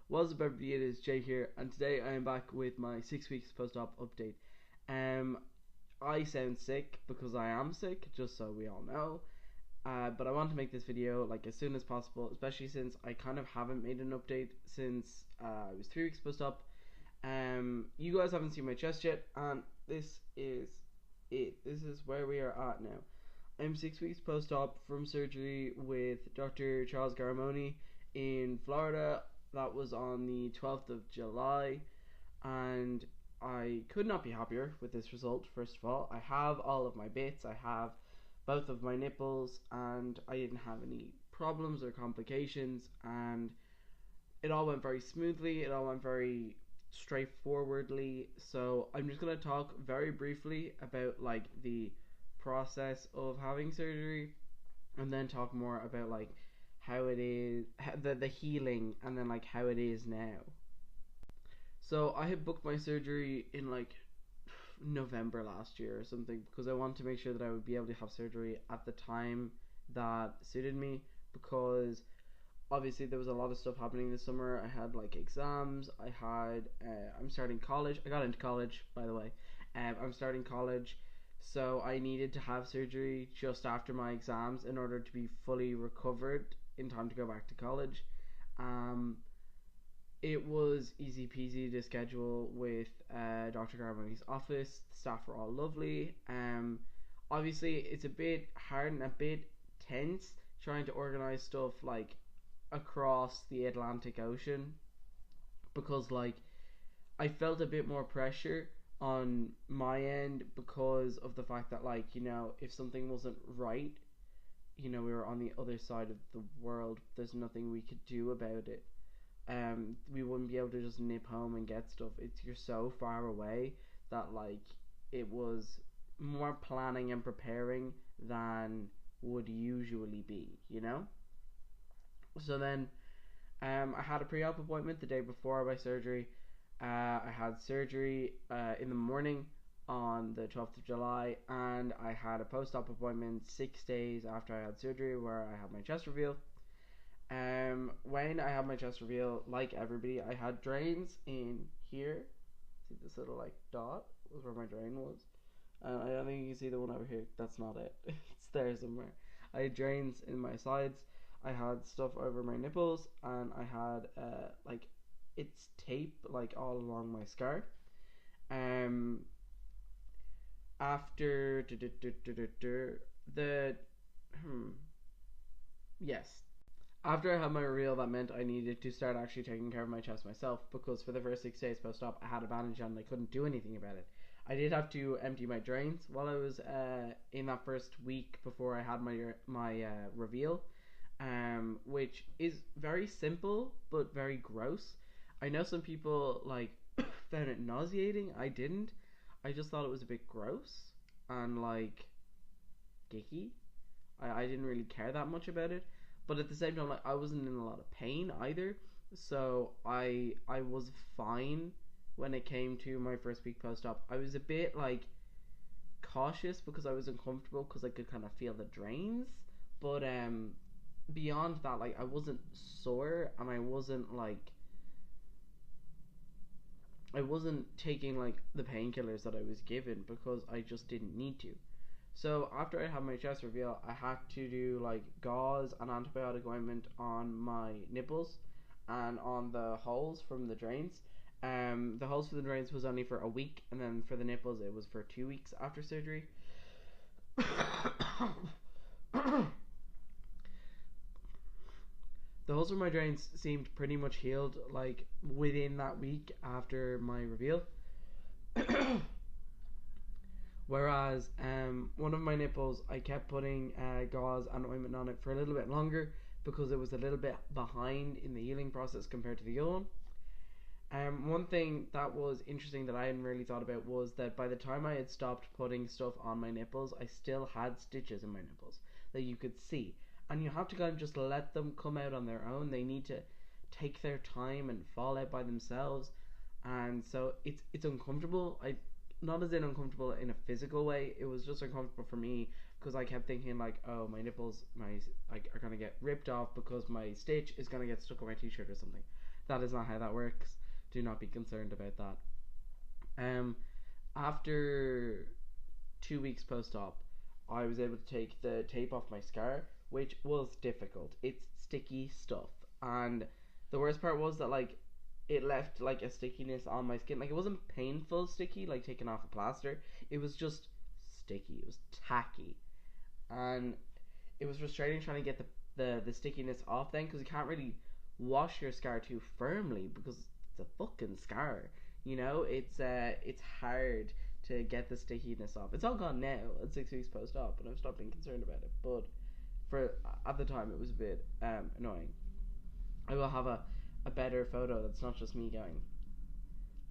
What's up everybody, it is Jay here, and today I am back with my 6 weeks post-op update. I sound sick because I am sick, just so we all know. But I want to make this video like as soon as possible, especially since I kind of haven't made an update since I was 3 weeks post-op. You guys haven't seen my chest yet, and this is it. This is where we are at now. I'm 6 weeks post-op from surgery with Dr. Charles Garamoni in Florida. That was on the 12th of July, and I could not be happier with this result. First of all, I have all of my bits. I have both of my nipples, and I didn't have any problems or complications, and it all went very smoothly. It all went very straightforwardly. So I'm just going to talk very briefly about like the process of having surgery, and then talk more about like how it is, the healing, and then like how it is now. So I had booked my surgery in like November last year or something, because I wanted to make sure that I would be able to have surgery at the time that suited me, because obviously there was a lot of stuff happening this summer. I had like exams, I'm starting college. I got into college, by the way. I'm starting college, so I needed to have surgery just after my exams in order to be fully recovered in time to go back to college. It was easy peasy to schedule with Dr. Garmoni's office. The staff were all lovely. Obviously it's a bit hard and a bit tense trying to organize stuff like across the Atlantic Ocean, because like I felt a bit more pressure on my end because of the fact that, like, you know, if something wasn't right, you know, we were on the other side of the world. There's nothing we could do about it. We wouldn't be able to just nip home and get stuff. You're so far away that like it was more planning and preparing than would usually be, you know. So then, I had a pre-op appointment the day before my surgery. I had surgery in the morning on the 12th of July, and I had a post-op appointment 6 days after I had surgery where I had my chest reveal. When I had my chest reveal, like everybody, I had drains in here. See this little like dot was where my drain was. I don't think you can see the one over here. That's not it. It's there somewhere. I had drains in my sides. I had stuff over my nipples, and I had like it's tape like all along my scar. After the yes, after I had my reveal, that meant I needed to start actually taking care of my chest myself, because for the first 6 days post-op I had a bandage on and I couldn't do anything about it. I did have to empty my drains while I was in that first week before I had my reveal, which is very simple but very gross. I know some people like found it nauseating. I didn't. I just thought it was a bit gross and like gicky. I didn't really care that much about it, but at the same time, like, I wasn't in a lot of pain either, so I was fine when it came to my first week post-op. I was a bit like cautious because I was uncomfortable because I could kind of feel the drains, but beyond that, like, I wasn't sore, and I wasn't taking like the painkillers that I was given because I just didn't need to. So after I had my chest reveal, I had to do like gauze and antibiotic ointment on my nipples and on the holes from the drains. The holes for the drains was only for a week, and then for the nipples it was for 2 weeks after surgery. The holes for my drains seemed pretty much healed like within that week after my reveal. Whereas one of my nipples, I kept putting gauze and ointment on it for a little bit longer because it was a little bit behind in the healing process compared to the other one. One thing that was interesting that I hadn't really thought about was that by the time I had stopped putting stuff on my nipples, I still had stitches in my nipples that you could see. And you have to kind of just let them come out on their own. They need to take their time and fall out by themselves. And so it's uncomfortable. not as in uncomfortable in a physical way. It was just uncomfortable for me because I kept thinking like, oh, my nipples, like are gonna get ripped off because my stitch is gonna get stuck on my t-shirt or something. That is not how that works. Do not be concerned about that. After 2 weeks post-op, I was able to take the tape off my scar, which was difficult. It's sticky stuff, and the worst part was that like it left like a stickiness on my skin. Like it wasn't painful sticky, like taking off a plaster. It was just sticky. It was tacky, and it was frustrating trying to get the stickiness off then, because you can't really wash your scar too firmly because it's a fucking scar. You know, it's hard to get the stickiness off. It's all gone now at 6 weeks post op, and I've stopped being concerned about it. But for at the time, it was a bit annoying. I will have a better photo that's not just me going,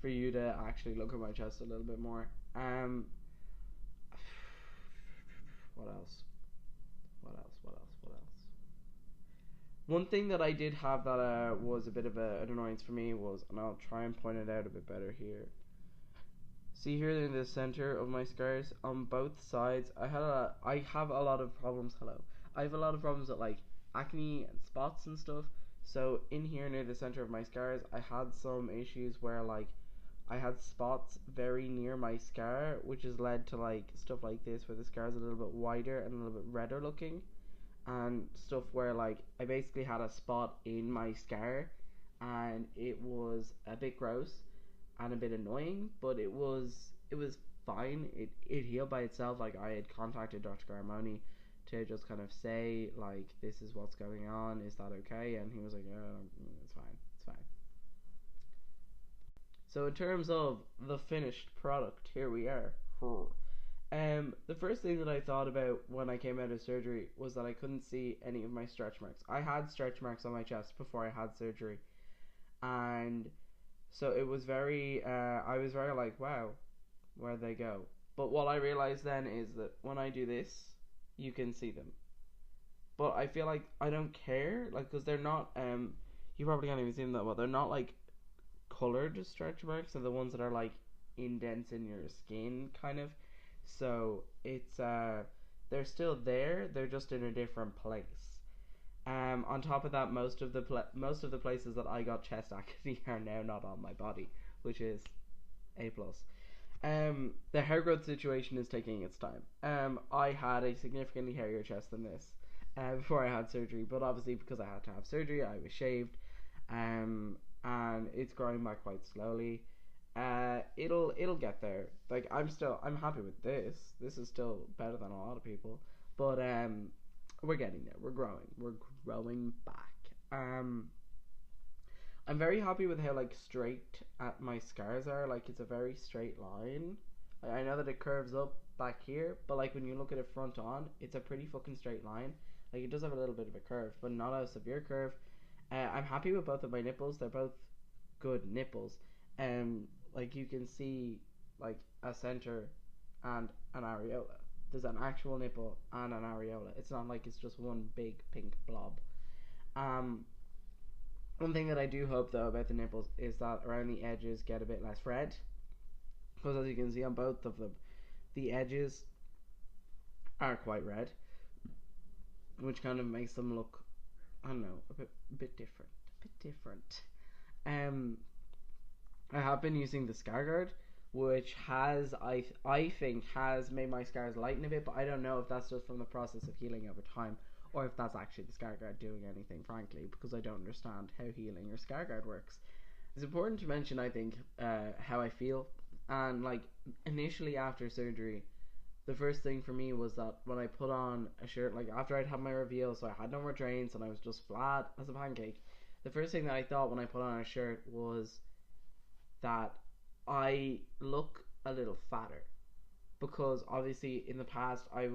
for you to actually look at my chest a little bit more. What else? What else? What else? What else? One thing that I did have that was a bit of an annoyance for me was, and I'll try and point it out a bit better here. See here in the center of my scars on both sides, I have a lot of problems. I have a lot of problems with like acne and spots and stuff. So in here near the center of my scars, I had some issues where like I had spots very near my scar, which has led to like stuff like this where the scar is a little bit wider and a little bit redder looking, and stuff where like I basically had a spot in my scar, and it was a bit gross and a bit annoying, but it was fine. It healed by itself. Like I had contacted Dr. Garmoni to just kind of say like, this is what's going on, is that okay? And he was like, yeah, it's fine, it's fine. So in terms of the finished product, here we are. The first thing that I thought about when I came out of surgery was that I couldn't see any of my stretch marks. I had stretch marks on my chest before I had surgery, and so it was very, I was very like, wow, where'd they go? But what I realized then is that when I do this, you can see them. But I feel like I don't care, like, because they're not, you probably can't even see them that well. They're not like colored stretch marks. They're the ones that are like indents in your skin, kind of. So it's, they're still there. They're just in a different place. On top of that, most of the places that I got chest acne are now not on my body, which is A plus. The hair growth situation is taking its time. I had a significantly hairier chest than this before I had surgery, but obviously because I had to have surgery, I was shaved, and it's growing back quite slowly. It'll get there. Like I'm happy with this. This is still better than a lot of people, but we're getting there. We're growing back. I'm very happy with how like straight my scars are. Like it's a very straight line. Like, I know that it curves up back here, but like when you look at it front on, it's a pretty fucking straight line. Like it does have a little bit of a curve, but not a severe curve. I'm happy with both of my nipples. They're both good nipples. Like you can see like a center and an areola. There's an actual nipple and an areola. It's not like it's just one big pink blob. One thing that I do hope though about the nipples is that around the edges get a bit less red, because as you can see on both of them, the edges are quite red, which kind of makes them look, I don't know, a bit different. I have been using the Scar Guard, which has I think has made my scars lighten a bit, but I don't know if that's just from the process of healing over time, or if that's actually the Scar Guard doing anything, frankly, because I don't understand how healing your Scar Guard works. It's important to mention, I think, how I feel, and like initially after surgery, the first thing for me was that when I put on a shirt, like after I'd had my reveal, so I had no more drains and I was just flat as a pancake, the first thing that I thought when I put on a shirt was that I look a little fatter, because obviously in the past I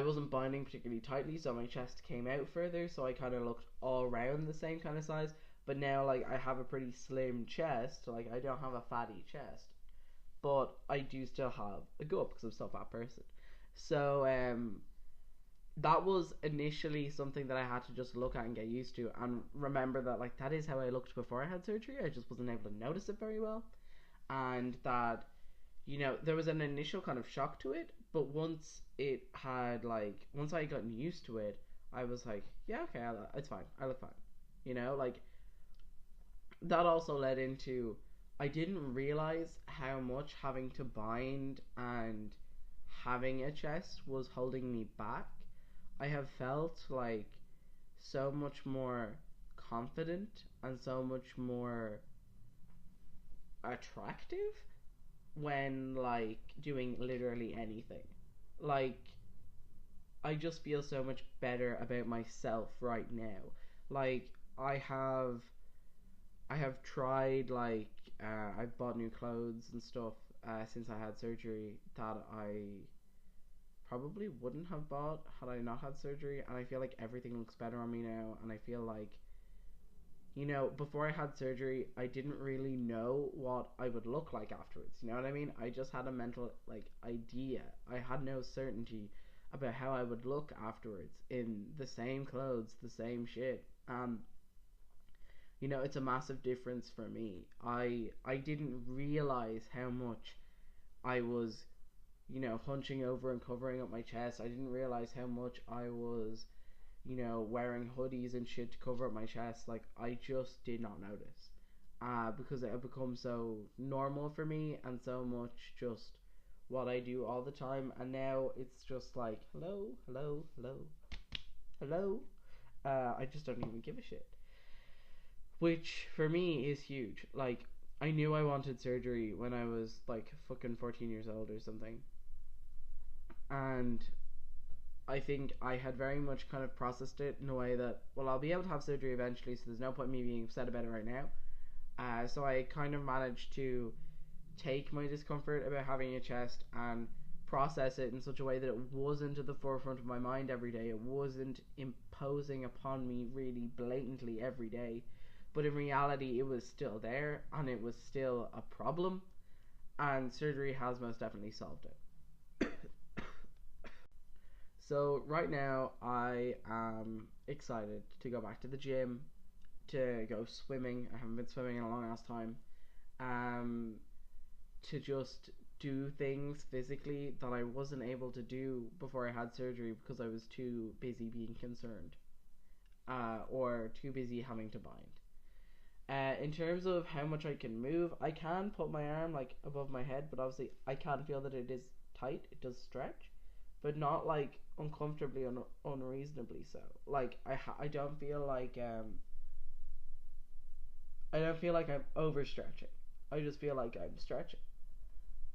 wasn't binding particularly tightly, so my chest came out further, so I kind of looked all around the same kind of size. But now like I have a pretty slim chest, so like I don't have a fatty chest, but I do still have a gut because I'm still a fat person. So that was initially something that I had to just look at and get used to, and remember that like that is how I looked before I had surgery. I just wasn't able to notice it very well. and that, there was an initial kind of shock to it, but once I had gotten used to it, I was like, yeah, okay, it's fine. I look fine. Like, that also led into, I didn't realize how much having to bind and having a chest was holding me back. I have felt like so much more confident and so much more attractive when like doing literally anything. Like, I just feel so much better about myself right now. Like, I have tried, like, I've bought new clothes and stuff since I had surgery that I probably wouldn't have bought had I not had surgery, and I feel like everything looks better on me now, and I feel like, before I had surgery, I didn't really know what I would look like afterwards. You know what I mean? I just had a mental, like, idea. I had no certainty about how I would look afterwards in the same clothes, the same shit. It's a massive difference for me. I didn't realize how much I was, hunching over and covering up my chest. I didn't realize how much I was, wearing hoodies and shit to cover up my chest. Like, I just did not notice. Because it had become so normal for me and so much just what I do all the time. And now it's just like, hello, hello, hello, hello. I just don't even give a shit. Which for me is huge. Like, I knew I wanted surgery when I was like fucking 14 years old or something. And I think I had very much kind of processed it in a way that, well, I'll be able to have surgery eventually, so there's no point in me being upset about it right now. So I kind of managed to take my discomfort about having a chest and process it in such a way that it wasn't at the forefront of my mind every day. It wasn't imposing upon me really blatantly every day. But in reality, it was still there, and it was still a problem, and surgery has most definitely solved it. So right now, I am excited to go back to the gym, to go swimming. I haven't been swimming in a long ass time. To just do things physically that I wasn't able to do before I had surgery because I was too busy being concerned, or too busy having to bind. In terms of how much I can move, I can put my arm like above my head, but obviously I can feel that it is tight. It does stretch, but not like uncomfortably unreasonably so. Like, I don't feel like I'm overstretching. I just feel like I'm stretching,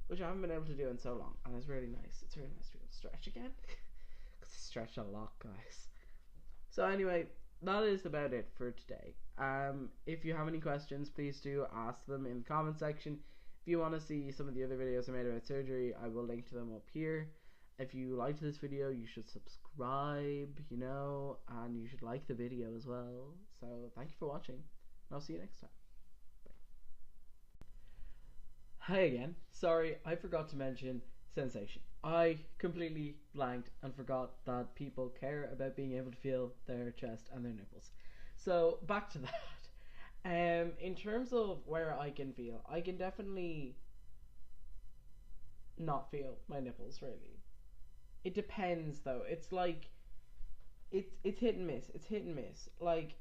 which I haven't been able to do in so long, and it's really nice. It's really nice to be able to stretch again, because I stretched a lot, guys. So anyway, that is about it for today. If you have any questions, please do ask them in the comment section. If you want to see some of the other videos I made about surgery, I will link to them up here. If you liked this video, you should subscribe, and you should like the video as well. So thank you for watching, and I'll see you next time. Hi again. Sorry, I forgot to mention sensation. I completely blanked and forgot that people care about being able to feel their chest and their nipples. So back to that. In terms of where I can feel, I can definitely not feel my nipples really. It depends though. It's like it's hit and miss. It's hit and miss. Like,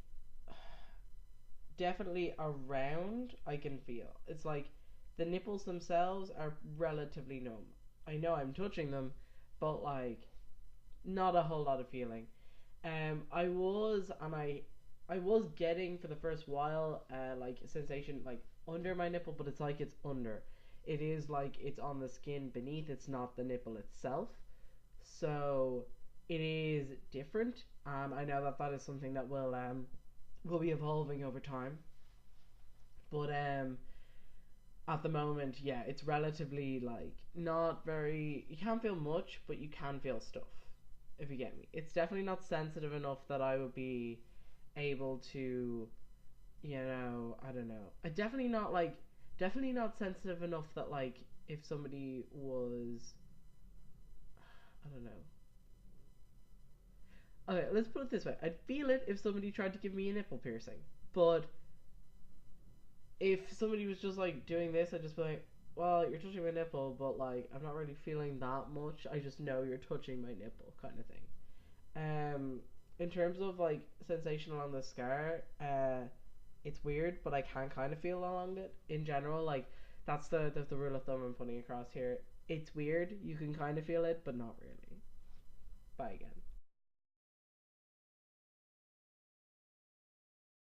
definitely around I can feel. It's like the nipples themselves are relatively numb. I know I'm touching them, but like not a whole lot of feeling. I was getting for the first while like a sensation like under my nipple, but it's like it's under. It is like it's on the skin beneath. It's not the nipple itself. So it is different. I know that is something that will be evolving over time. But at the moment, yeah, it's relatively like not very. You can't feel much, but you can feel stuff. If you get me, it's definitely not sensitive enough that I would be able to, I don't know. Definitely not sensitive enough that like if somebody was, I don't know. Okay, let's put it this way. I'd feel it if somebody tried to give me a nipple piercing, but if somebody was just like doing this, I'd just be like, well, you're touching my nipple, but like I'm not really feeling that much. I just know you're touching my nipple, kind of thing. In terms of like sensation along the scar, it's weird, but I can kind of feel along it in general. Like that's the rule of thumb I'm putting across here. It's weird. You can kind of feel it, but not really. Bye again.